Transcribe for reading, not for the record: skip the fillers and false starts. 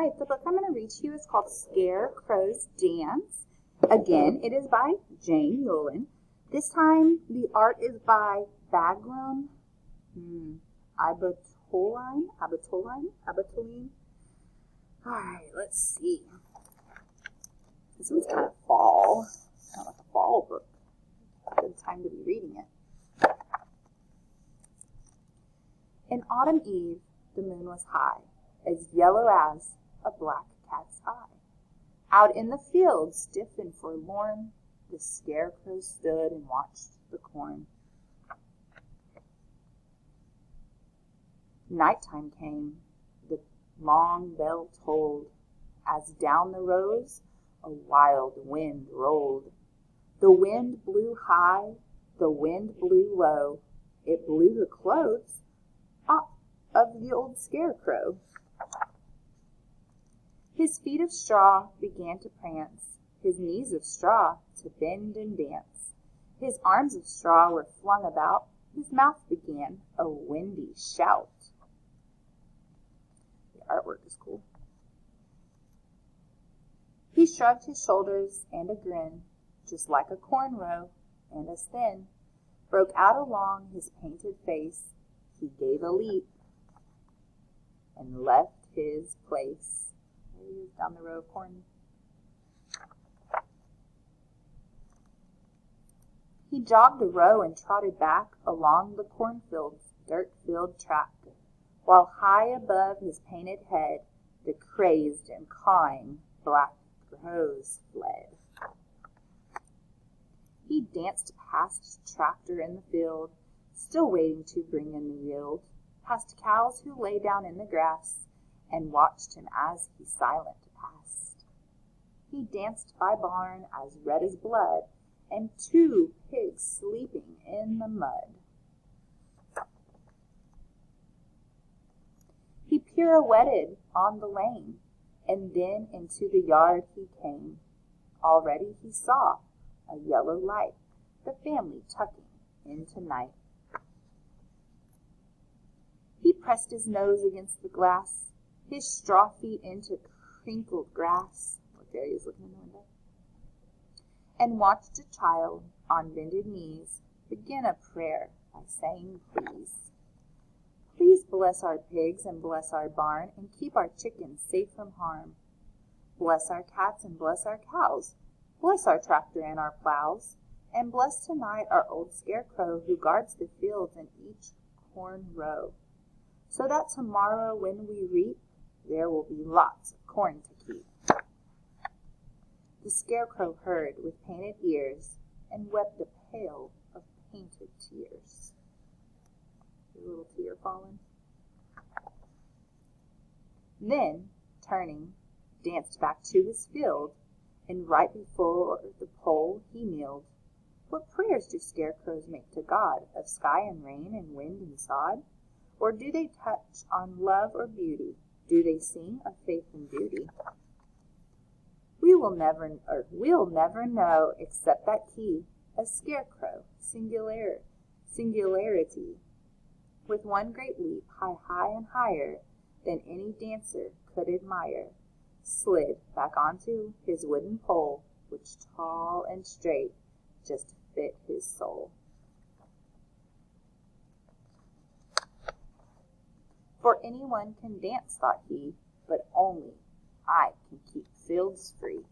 right, the book I'm going to read to you is called Scarecrow's Dance. Again, it is by Jane Yolen. This time, the art is by Bagram Abatoline. All right, let's see. This one's kind of fall. Kind of like a fall book. Good time to be reading it. An autumn eve, the moon was high, as yellow as a black cat's eye. Out in the field, stiff and forlorn, the scarecrow stood and watched the corn. Nighttime came, the long bell tolled, as down the rows a wild wind rolled. The wind blew high, the wind blew low, it blew the clothes off of the old scarecrow. His feet of straw began to prance, his knees of straw to bend and dance. His arms of straw were flung about, his mouth began a windy shout. The artwork is cool. He shrugged his shoulders, and a grin, just like a corn row, and a spin, broke out along his painted face. He gave a leap and left his place. There he is down the row of corn. He jogged a row and trotted back along the cornfield's dirt-filled track, while high above his painted head the crazed and cawing black crows fled. He danced past his tractor in the field, still waiting to bring in the yield, past cows who lay down in the grass, and watched him as he silent passed. He danced by barn as red as blood, and 2 pigs sleeping in the mud. He pirouetted on the lane, and then into the yard he came. Already he saw a yellow light, the family tucking into night. He pressed his nose against the glass, his straw feet into crinkled grass. Look, there he is looking in the window. And watched a child on bended knees begin a prayer by saying, please. Please bless our pigs and bless our barn and keep our chickens safe from harm. Bless our cats and bless our cows. Bless our tractor and our plows. And bless tonight our old scarecrow who guards the fields in each corn row, so that tomorrow when we reap, there will be lots of corn to keep. The scarecrow heard with painted ears and wept a pail of painted tears. A little tear falling. Then, turning, danced back to his field, and right before the pole he kneeled. What prayers do scarecrows make to God, of sky and rain and wind and sod? Or do they touch on love or beauty? Do they sing of faith and duty? We'll never know, except that he, a scarecrow, singularity, with one great leap, high and higher than any dancer could admire, slid back onto his wooden pole, which tall and straight just fit his soul. For anyone can dance, thought he, but only I can keep fields free.